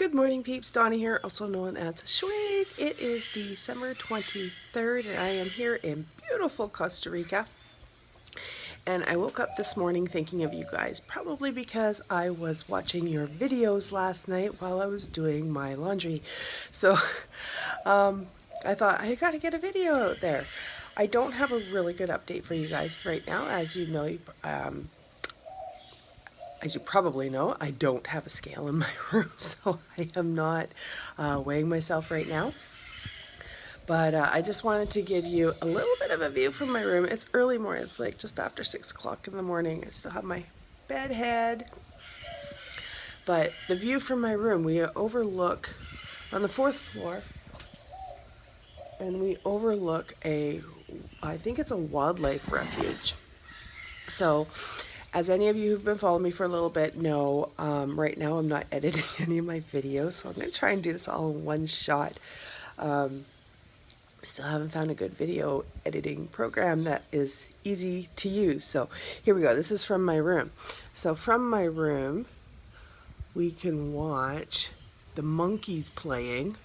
Good morning, peeps. Donna here, also known as Schwig. It is December 23rd, and I am here in beautiful Costa Rica. And I woke up this morning thinking of you guys, probably because I was watching your videos last night while I was doing my laundry. So I thought, I gotta get a video out there. I don't have a really good update for you guys right now. As you probably know, I don't have a scale in my room, so I am not weighing myself right now. But I just wanted to give you a little bit of a view from my room. It's early morning. It's like just after 6 o'clock in the morning. I still have my bed head. But the view from my room, we overlook on the 4th floor, and we overlook I think it's a wildlife refuge. So, as any of you who've been following me for a little bit know, right now I'm not editing any of my videos, so I'm going to try and do this all in one shot. Still haven't found a good video editing program that is easy to use. So here we go. This is from my room. So from my room, we can watch the monkeys playing.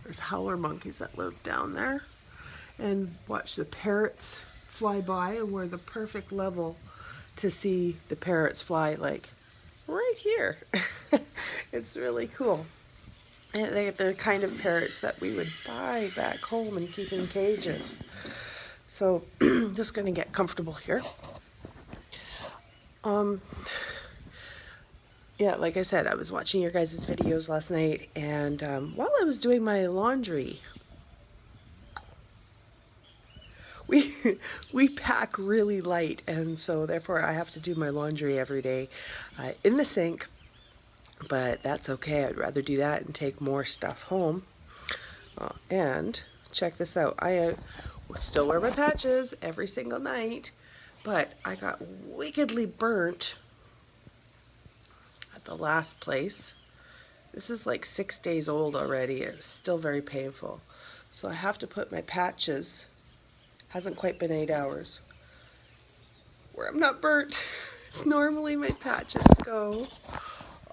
There's howler monkeys that live down there. And watch the parrots fly by, and we're the perfect level to see the parrots fly, like right here. It's really cool. And they're the kind of parrots that we would buy back home and keep in cages. So just gonna get comfortable here. Yeah, like I said, I was watching your guys' videos last night, and while I was doing my laundry, we pack really light, and so therefore I have to do my laundry every day in the sink. But that's okay. I'd rather do that and take more stuff home. And check this out. I still wear my patches every single night, but I got wickedly burnt at the last place. This is like 6 days old already. It's still very painful. So I have to put my patches, hasn't quite been 8 hours, where I'm not burnt. It's normally my patches go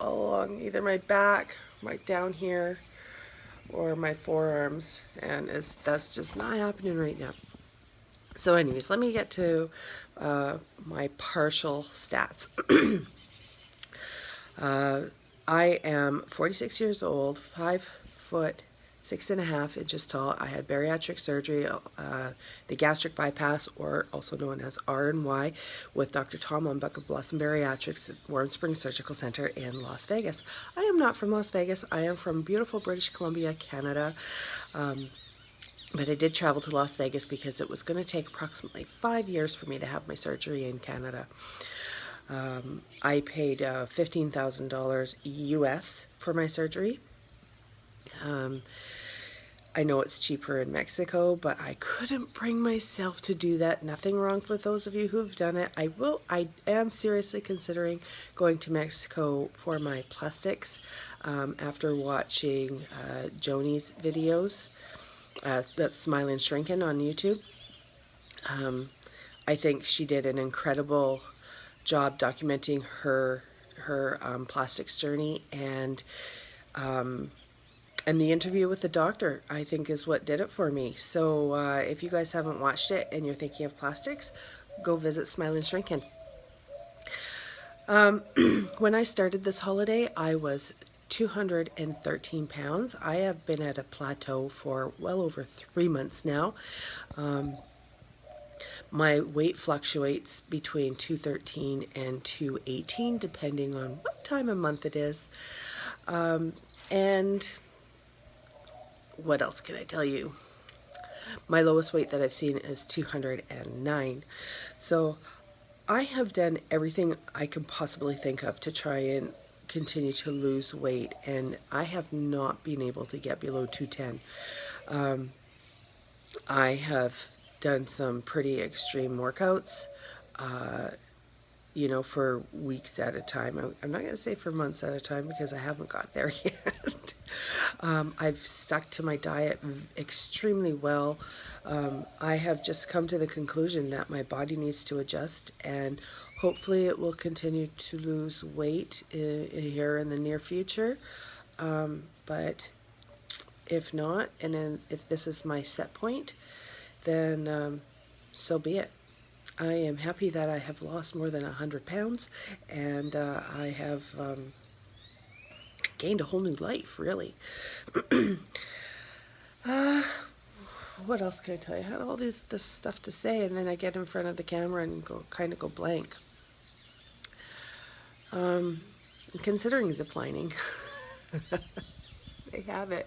all along either my back, right down here, or my forearms, and that's just not happening right now. So anyways, let me get to my partial stats. I am 46 years old, 5 foot 6.5 inches tall. I had bariatric surgery, the gastric bypass, or also known as R&Y, with Dr. Tom Lumbuck of Blossom Bariatrics at Warm Springs Surgical Center in Las Vegas. I am not from Las Vegas. I am from beautiful British Columbia, Canada. But I did travel to Las Vegas because it was going to take approximately 5 years for me to have my surgery in Canada. I paid $15,000 US for my surgery. I know it's cheaper in Mexico, but I couldn't bring myself to do that. Nothing wrong with those of you who've done it. I am seriously considering going to Mexico for my plastics after watching Joni's videos. That's Smiling Shrinking on YouTube. I think she did an incredible job documenting her plastics journey, and the interview with the doctor, I think, is what did it for me. So if you guys haven't watched it and you're thinking of plastics, go visit Smiling Shrinking. When I started this holiday, I was 213 pounds. I have been at a plateau for well over 3 months now. My weight fluctuates between 213 and 218, depending on what time of month it is. And what else can I tell you? My lowest weight that I've seen is 209. So I have done everything I can possibly think of to try and continue to lose weight, and I have not been able to get below 210. I have done some pretty extreme workouts, for weeks at a time. I'm not going to say for months at a time because I haven't got there yet. I've stuck to my diet extremely well. I have just come to the conclusion that my body needs to adjust, and hopefully it will continue to lose weight here in the near future. But if not, and then if this is my set point, then so be it. I am happy that I have lost more than 100 pounds, and I have gained a whole new life, really. What else can I tell you? I had all this stuff to say, and then I get in front of the camera and kind of go blank. I'm considering ziplining. They have it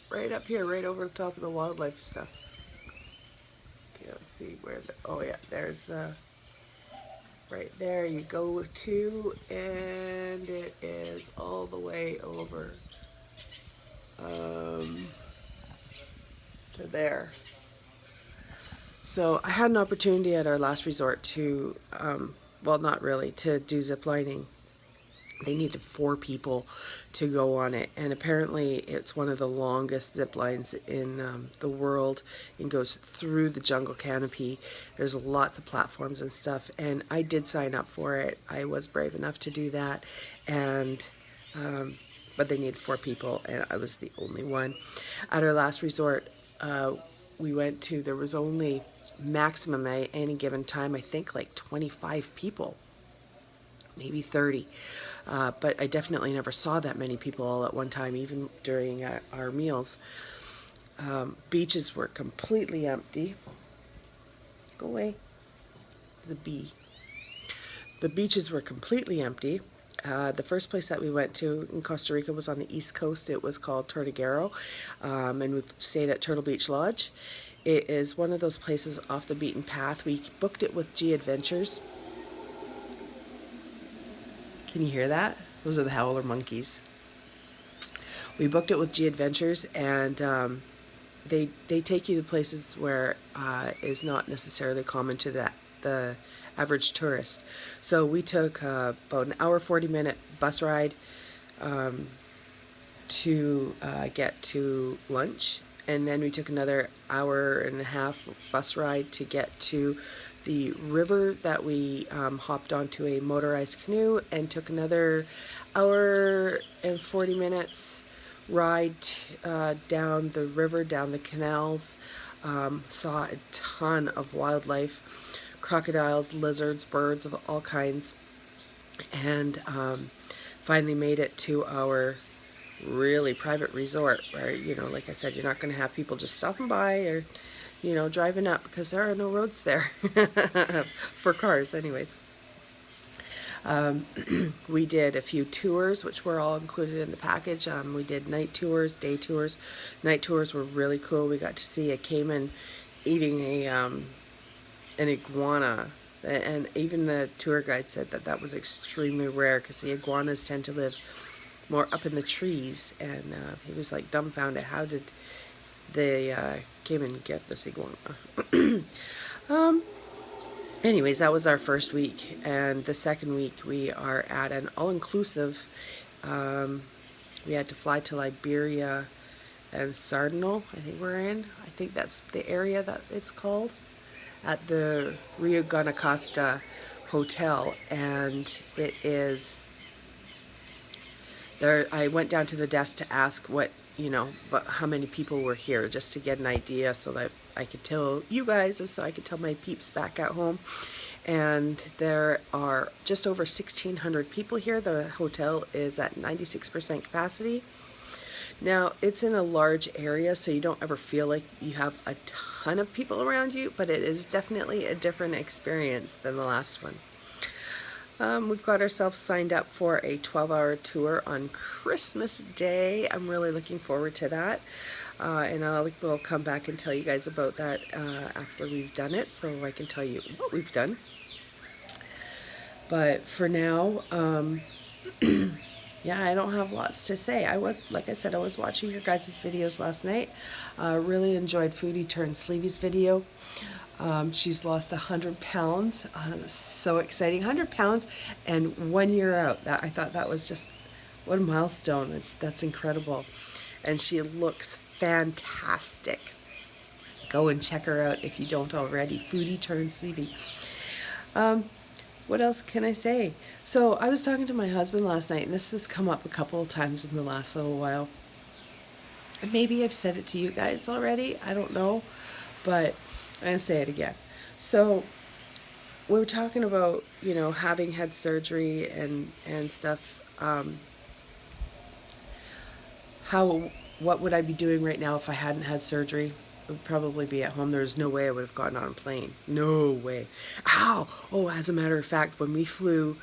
right up here, right over the top of the wildlife stuff. Okay, let's see where the, oh yeah, there's the, right there you go to, and it is all the way over to there. So I had an opportunity at our last resort to, well, not really, to do zip lining. They needed 4 people to go on it, and apparently it's one of the longest zip lines in the world. It goes through the jungle canopy. There's lots of platforms and stuff, and I did sign up for it. I was brave enough to do that, and but they needed 4 people, and I was the only one. At our last resort, we went to, there was only maximum at any given time, I think like 25 people, maybe 30. But I definitely never saw that many people all at one time, even during our meals. Beaches were completely empty. Go away. There's a bee. The beaches were completely empty. The first place that we went to in Costa Rica was on the east coast. It was called Tortuguero, and we stayed at Turtle Beach Lodge. It is one of those places off the beaten path. We booked it with G Adventures. Can you hear that? Those are the howler monkeys. We booked it with G Adventures, and they take you to places where is not necessarily common to the average tourist. So we took about an hour 40-minute bus ride to get to lunch, and then we took another hour and a half bus ride to get to the river that we hopped onto a motorized canoe, and took another hour and 40 minutes ride down the river, down the canals. Saw a ton of wildlife, crocodiles, lizards, birds of all kinds, and finally made it to our really private resort where, you know, like I said, you're not going to have people just stopping by or, you know, driving up, because there are no roads there for cars anyways. We did a few tours, which were all included in the package. We did night tours, day tours. Night tours were really cool. We got to see a caiman eating an iguana, and even the tour guide said that that was extremely rare, because the iguanas tend to live more up in the trees, and he was like dumbfounded. How did the caiman get this iguana? Anyways, that was our first week, and the second week we are at an all-inclusive. We had to fly to Liberia and Sardinal, I think we're in. I think that's the area that it's called, at the Rio Guanacaste Hotel, and it is there. I went down to the desk to ask what, you know, but how many people were here, just to get an idea so that I could tell you guys, so I could tell my peeps back at home. And there are just over 1,600 people here. The hotel is at 96% capacity. Now, it's in a large area, so you don't ever feel like you have a ton of people around you, but it is definitely a different experience than the last one. We've got ourselves signed up for a 12-hour tour on Christmas Day. I'm really looking forward to that. And we'll come back and tell you guys about that after we've done it, so I can tell you what we've done. But for now, yeah, I don't have lots to say. Like I said, I was watching your guys' videos last night. Really enjoyed Foodie Turns Sleevy's video. She's lost 100 pounds. So exciting. 100 pounds and 1 year out. I thought that was just, what a milestone. That's incredible. And she looks fantastic. Go and check her out if you don't already. Foodie Turns Sleevy. what else can I say? So I was talking to my husband last night, and this has come up a couple of times in the last little while. And maybe I've said it to you guys already. I don't know, but I'm gonna say it again. So we were talking about, having had surgery and stuff. How what would I be doing right now if I hadn't had surgery? I would probably be at home. There's no way I would have gotten on a plane. No way. Ow! Oh, as a matter of fact, when we flew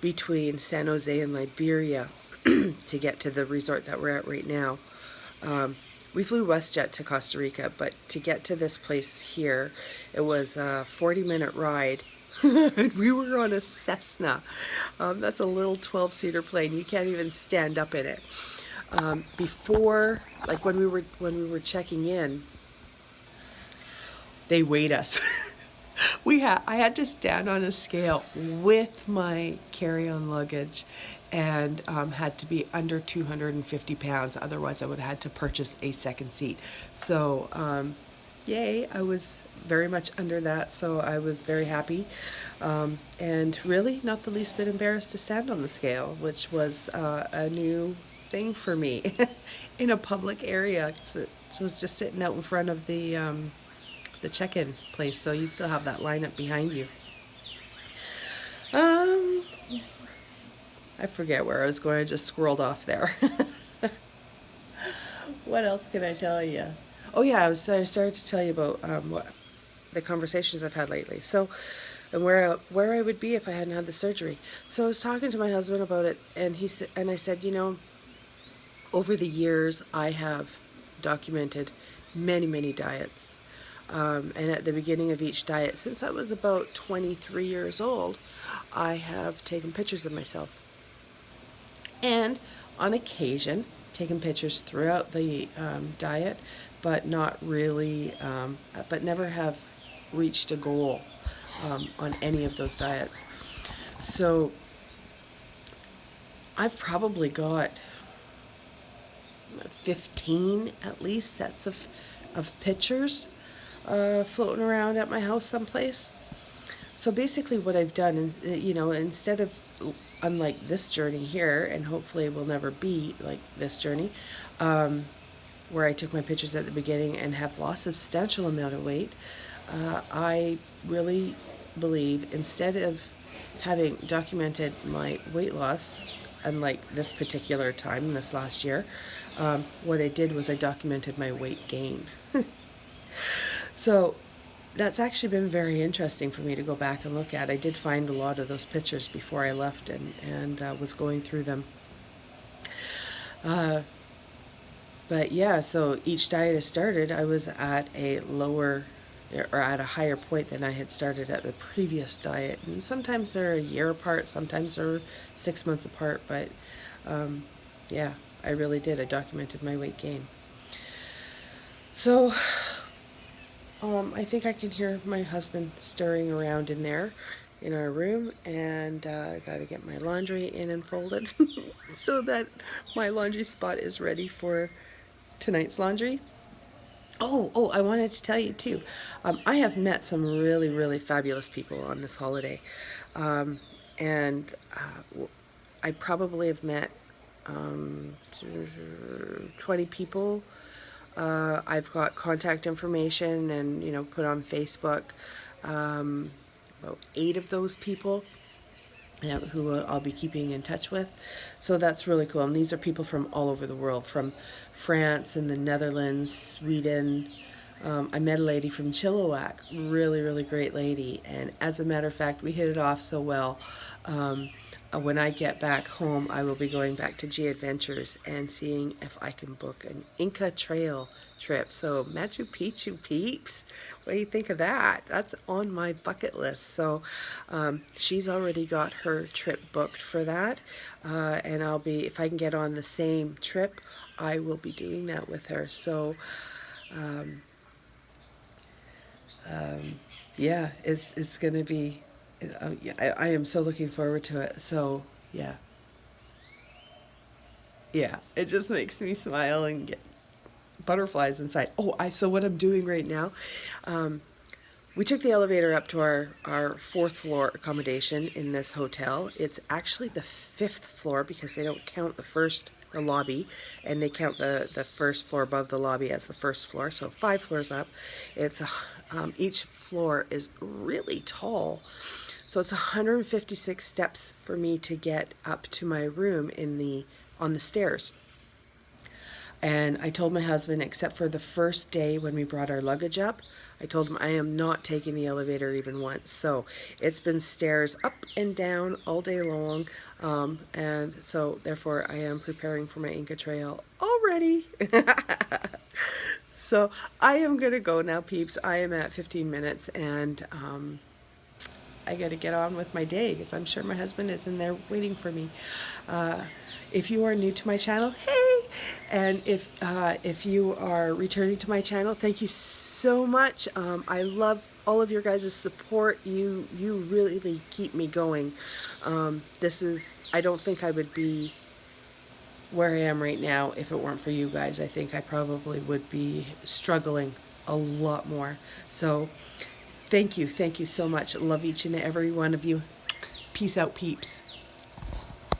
between San Jose and Liberia to get to the resort that we're at right now, we flew WestJet to Costa Rica, but to get to this place here, it was a 40-minute ride. And we were on a Cessna. That's a little 12-seater plane. You can't even stand up in it. Before, like when we were checking in, they weighed us. I had to stand on a scale with my carry-on luggage, and had to be under 250 pounds. Otherwise, I would have had to purchase a second seat. So, yay! I was very much under that, so I was very happy, and really not the least bit embarrassed to stand on the scale, which was a new thing for me in a public area. So it was just sitting out in front of the check-in place, so you still have that lineup behind you. I forget where I was going. I just squirreled off there. What else can I tell you? Oh yeah, I started to tell you about what the conversations I've had lately. So, and where I would be if I hadn't had the surgery. So I was talking to my husband about it, and I said, over the years I have documented many, many diets. And at the beginning of each diet, since I was about 23 years old, I have taken pictures of myself. And on occasion, taken pictures throughout the diet, but not really, but never have reached a goal on any of those diets. So I've probably got 15 at least sets of pictures floating around at my house someplace. So basically what I've done is, instead of, unlike this journey here, and hopefully it will never be like this journey, where I took my pictures at the beginning and have lost a substantial amount of weight, I really believe instead of having documented my weight loss, unlike this particular time, this last year, what I did was I documented my weight gain. So that's actually been very interesting for me to go back and look at. I did find a lot of those pictures before I left and was going through them. But yeah, so each diet I started, I was at a lower or at a higher point than I had started at the previous diet. And sometimes they're a year apart, sometimes they're 6 months apart, but yeah, I really did. I documented my weight gain. So I think I can hear my husband stirring around in there in our room, and I got to get my laundry in and folded so that my laundry spot is ready for tonight's laundry. Oh, I wanted to tell you too. I have met some really, really fabulous people on this holiday. And I probably have met 20 people. I've got contact information and, put on Facebook. About 8 of those people who I'll be keeping in touch with. So that's really cool. And these are people from all over the world, from France and the Netherlands, Sweden. I met a lady from Chilliwack, really, really great lady. And as a matter of fact, we hit it off so well. When I get back home, I will be going back to G Adventures and seeing if I can book an Inca Trail trip. So Machu Picchu peeps, what do you think of that? That's on my bucket list. So she's already got her trip booked for that. And I'll be, if I can get on the same trip, I will be doing that with her. So yeah, it's going to be, yeah, I am so looking forward to it. So yeah, it just makes me smile and get butterflies inside. So what I'm doing right now, we took the elevator up to our fourth floor accommodation in this hotel. It's actually the fifth floor because they don't count the lobby, and they count the first floor above the lobby as the first floor. So 5 floors up. It's each floor is really tall. So it's 156 steps for me to get up to my room on the stairs. And I told my husband, except for the first day when we brought our luggage up, I told him I am not taking the elevator even once. So it's been stairs up and down all day long. And so therefore I am preparing for my Inca Trail already. So I am going to go now, peeps. I am at 15 minutes and I got to get on with my day because I'm sure my husband is in there waiting for me. If you are new to my channel, hey! And if you are returning to my channel, thank you so much. I love all of your guys' support. You really keep me going. I don't think I would be where I am right now if it weren't for you guys. I think I probably would be struggling a lot more. So thank you so much. Love each and every one of you. Peace out, peeps.